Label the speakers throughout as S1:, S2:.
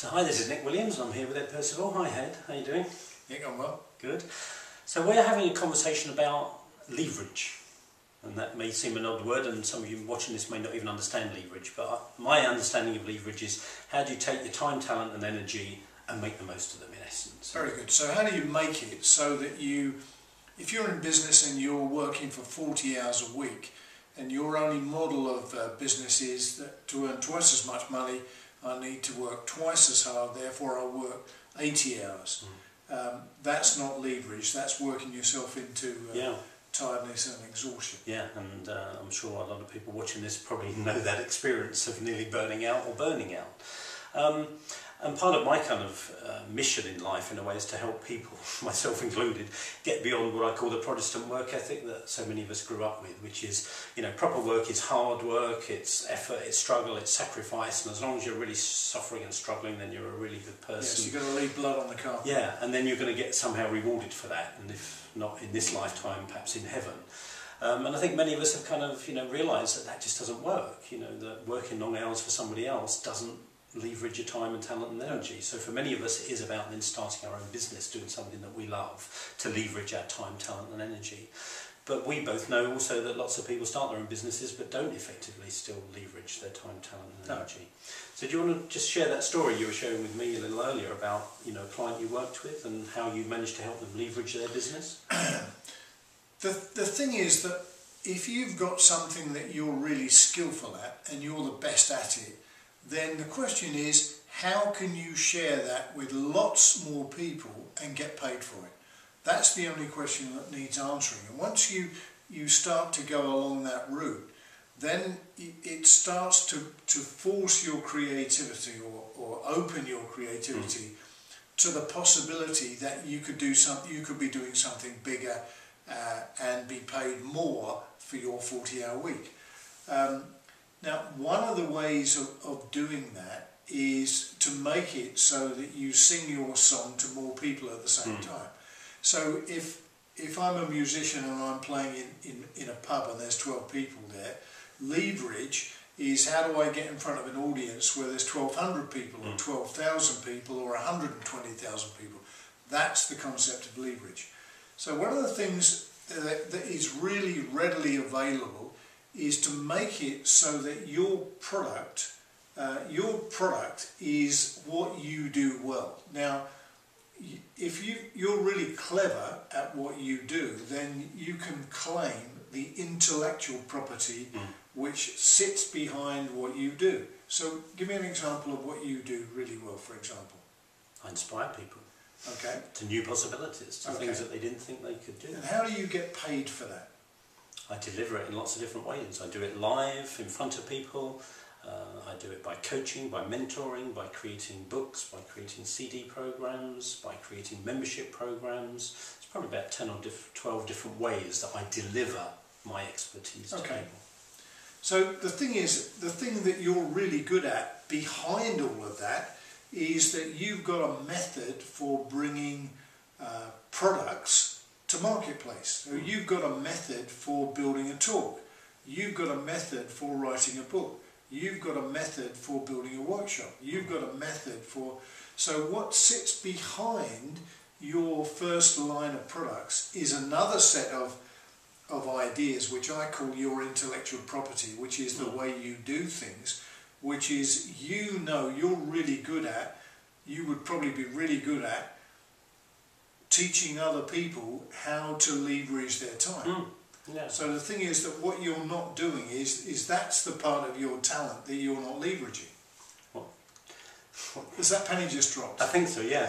S1: So hi, this is Nick Williams and I'm here with Ed Percival. Hi Ed, how you doing?
S2: Yeah, going well.
S1: Good. So we're having a conversation about leverage, and that may seem an odd word and some of you watching this may not even understand leverage, but my understanding of leverage is how do you take your time, talent and energy and make the most of them, in essence.
S2: Very good. So how do you make it so that if you're in business and you're working for 40 hours a week and your only model of business is that to earn twice as much money I need to work twice as hard, therefore I'll work 80 hours. That's not leverage, that's working yourself into tiredness and exhaustion.
S1: Yeah, and I'm sure a lot of people watching this probably know that experience of nearly burning out or burning out. And part of my kind of mission in life, in a way, is to help people, myself included, get beyond what I call the Protestant work ethic that so many of us grew up with, which is, proper work is hard work, it's effort, it's struggle, it's sacrifice, and as long as you're really suffering and struggling, then you're a really good person.
S2: Yes, you've got to leave blood on the carpet.
S1: Yeah, and then you're going to get somehow rewarded for that, and if not in this lifetime, perhaps in heaven. And I think many of us have kind of, realised that just doesn't work. That working long hours for somebody else doesn't leverage your time and talent and energy. So for many of us it is about then starting our own business, doing something that we love to leverage our time, talent and energy. But we both know also that lots of people start their own businesses but don't effectively still leverage their time, talent and energy. So do you want to just share that story you were sharing with me a little earlier about a client you worked with and how you managed to help them leverage their business?
S2: The thing is that if you've got something that you're really skillful at and you're the best at it, then the question is, how can you share that with lots more people and get paid for it? That's the only question that needs answering. And once you start to go along that route, then it starts to force your creativity or open your creativity to the possibility that you could do something, you could be doing something bigger and be paid more for your 40-hour week. Now, one of the ways of doing that is to make it so that you sing your song to more people at the same time. So if I'm a musician and I'm playing in a pub and there's 12 people there, leverage is how do I get in front of an audience where there's 1,200 people or 12,000 people or 120,000 people. That's the concept of leverage. So one of the things that is really readily available is to make it so that your product is what you do well. Now, if you're really clever at what you do, then you can claim the intellectual property which sits behind what you do. So give me an example of what you do really well, for example.
S1: I inspire people.
S2: Okay.
S1: To new possibilities, to things that they didn't think they could do.
S2: And how do you get paid for that?
S1: I deliver it in lots of different ways. I do it live in front of people. I do it by coaching, by mentoring, by creating books, by creating CD programs, by creating membership programs. It's probably about 10 or 12 different ways that I deliver my expertise to people.
S2: So the thing is, the thing that you're really good at behind all of that is that you've got a method for bringing products to marketplace. So you've got a method for building a talk. You've got a method for writing a book. You've got a method for building a workshop. You've got a method for... So what sits behind your first line of products is another set of ideas which I call your intellectual property, which is the way you do things, which is you're really good at, you would probably be really good at teaching other people how to leverage their time. So the thing is that what you're not doing is that's the part of your talent that you're not leveraging. Has that penny just dropped?
S1: I think so, yeah.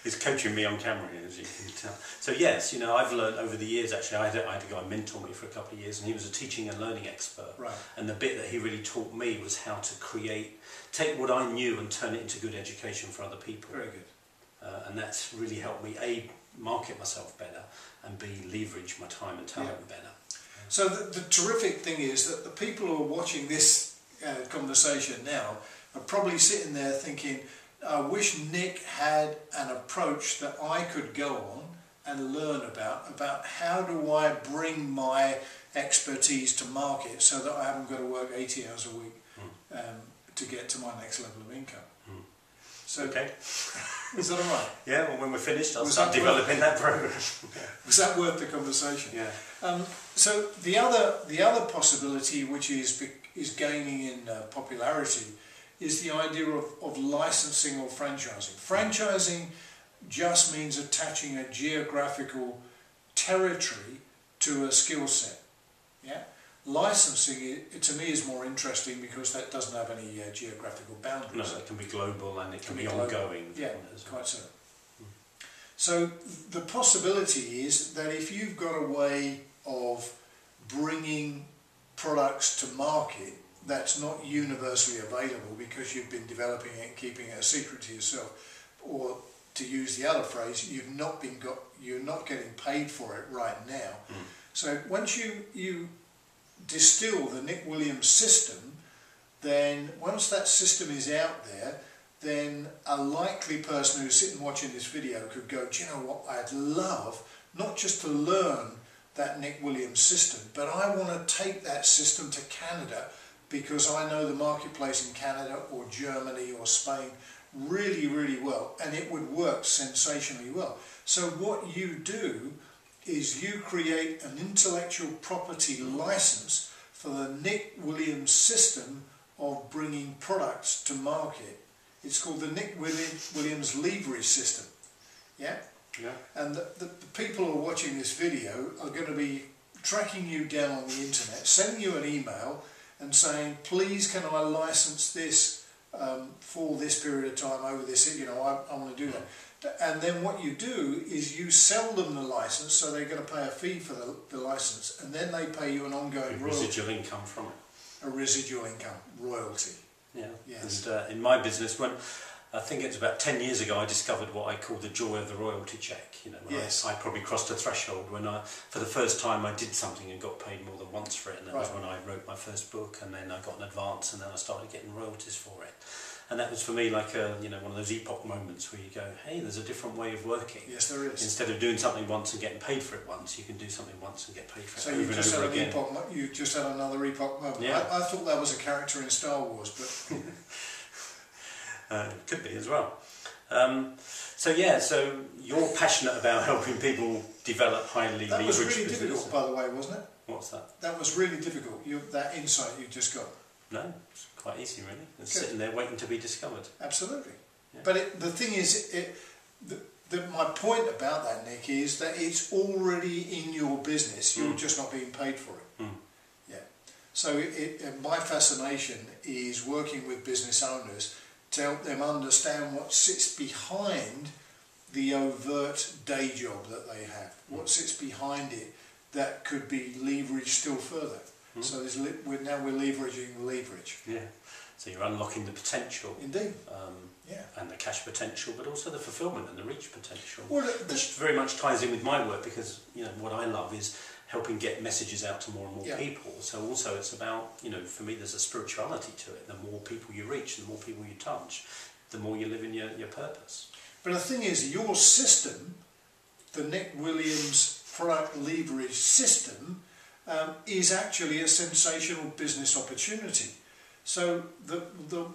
S1: He's coaching me on camera here, as you can tell. So yes, I've learned over the years, actually, I had a guy mentor me for a couple of years, and he was a teaching and learning expert. Right. And the bit that he really taught me was how to take what I knew and turn it into good education for other people.
S2: Very good.
S1: And that's really helped me, A, market myself better, and B, leverage my time and talent better.
S2: So the terrific thing is that the people who are watching this conversation now are probably sitting there thinking, I wish Nick had an approach that I could go on and learn about how do I bring my expertise to market so that I haven't got to work 80 hours a week to get to my next level of income. So,
S1: okay.
S2: Is that all right?
S1: Yeah, well, when we're finished, I'll start developing that program.
S2: Was that worth the conversation?
S1: Yeah.
S2: So the other possibility, which is gaining in popularity, is the idea of licensing or franchising. Franchising just means attaching a geographical territory to a skill set. Yeah. Licensing, to me, is more interesting because that doesn't have any geographical boundaries.
S1: No, it can be global and it can be ongoing.
S2: Yeah, quite so. So the possibility is that if you've got a way of bringing products to market that's not universally available because you've been developing it and keeping it a secret to yourself, or to use the other phrase, you're not getting paid for it right now. So once you distill the Nick Williams system, then once that system is out there, then a likely person who's sitting watching this video could go, do you know what, I'd love not just to learn that Nick Williams system, but I want to take that system to Canada because I know the marketplace in Canada or Germany or Spain really, really well, and it would work sensationally well. So what you do is you create an intellectual property license for the Nick Williams system of bringing products to market. It's called the Nick Williams leverage system. Yeah?
S1: Yeah.
S2: And the people who are watching this video are going to be tracking you down on the internet, sending you an email and saying, please can I license this for this period of time over this, you know, I want to do that. And then what you do is you sell them the license, so they're going to pay a fee for the license, and then they pay you an ongoing royalty.
S1: Residual income from it.
S2: A residual income, royalty.
S1: Yeah.
S2: Yes.
S1: And in my business, when I think it's about 10 years ago, I discovered what I call the joy of the royalty check. You know, when
S2: yes.
S1: I probably crossed a threshold when for the first time I did something and got paid more than once for it, and that was when I wrote my first book, and then I got an advance, and then I started getting royalties for it. And that was for me like one of those epoch moments where you go, hey, there's a different way of working.
S2: Yes, there is.
S1: Instead of doing something once and getting paid for it once, you can do something once and get paid for it
S2: so
S1: over and over again.
S2: You just had another epoch moment.
S1: Yeah.
S2: I thought that was a character in Star Wars, but
S1: it could be as well. So you're passionate about helping people develop highly leveraged
S2: that was really
S1: business.
S2: difficult, by the way, wasn't it?
S1: What's that?
S2: That was really difficult. That insight you just got.
S1: No, it's quite easy really. It's sitting there waiting to be discovered.
S2: Absolutely.
S1: Yeah.
S2: But the thing is, my point about that, Nick, is that it's already in your business. You're just not being paid for it. Yeah. So my fascination is working with business owners to help them understand what sits behind the overt day job that they have. What sits behind it that could be leveraged still further. So we're leveraging the leverage.
S1: Yeah. So you're unlocking the potential.
S2: Indeed.
S1: Yeah. And the cash potential, but also the fulfilment and the reach potential.
S2: Well,
S1: which very much ties in with my work, because what I love is helping get messages out to more and more people. So also it's about, for me there's a spirituality to it. The more people you reach, the more people you touch, the more you live in your purpose.
S2: But the thing is, your system, the Nick Williams product leverage system, is actually a sensational business opportunity. So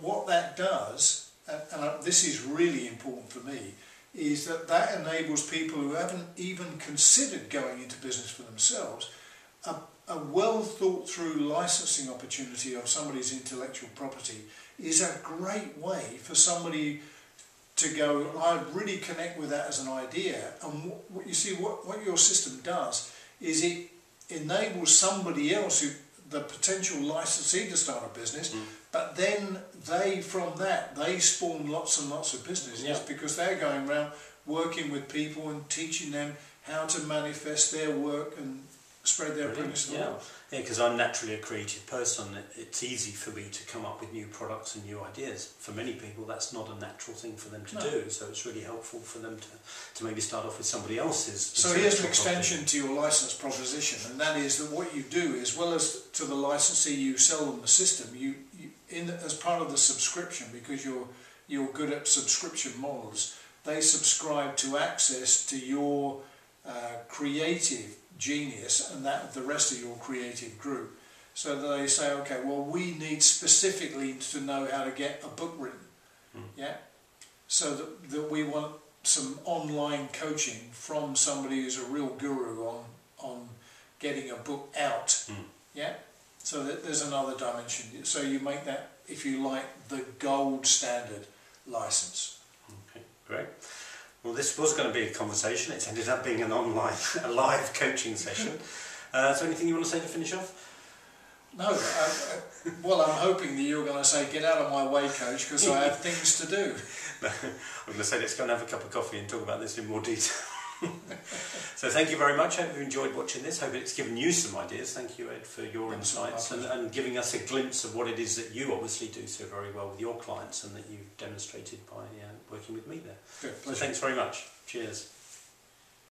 S2: what that does, and this is really important for me, is that enables people who haven't even considered going into business for themselves a well thought through licensing opportunity of somebody's intellectual property is a great way for somebody to go, I really connect with that as an idea. And what your system does is it enables somebody else, the potential licensee, to start a business, but then they spawn lots and lots of businesses because they're going around working with people and teaching them how to manifest their work and spread their brilliance to the world.
S1: Yeah, because I'm naturally a creative person. It's easy for me to come up with new products and new ideas. For many people, that's not a natural thing for them to do, so it's really helpful for them to maybe start off with somebody else's.
S2: So here's an extension to your license proposition, and that is that what you do, as well as to the licensee you sell them the system, as part of the subscription, because you're good at subscription models, they subscribe to access to your creative genius and that of the rest of your creative group, so that they say, okay, well, we need specifically to know how to get a book written. so that we want some online coaching from somebody who's a real guru on getting a book out. Yeah, so that there's another dimension. So you make that, if you like, the gold standard license.
S1: Okay, great. Well, this was going to be a conversation. It's ended up being an online, a live coaching session. So anything you want to say to finish off?
S2: No, well, I'm hoping that you're going to say, get out of my way, coach, because I have things to do.
S1: No, I'm going to say, let's go and have a cup of coffee and talk about this in more detail. So thank you very much. I hope you enjoyed watching this. Hope it's given you some ideas. Thank you, Ed, for your insights and giving us a glimpse of what it is that you obviously do so very well with your clients and that you've demonstrated by working with me there.
S2: Good,
S1: so thanks very much. Cheers.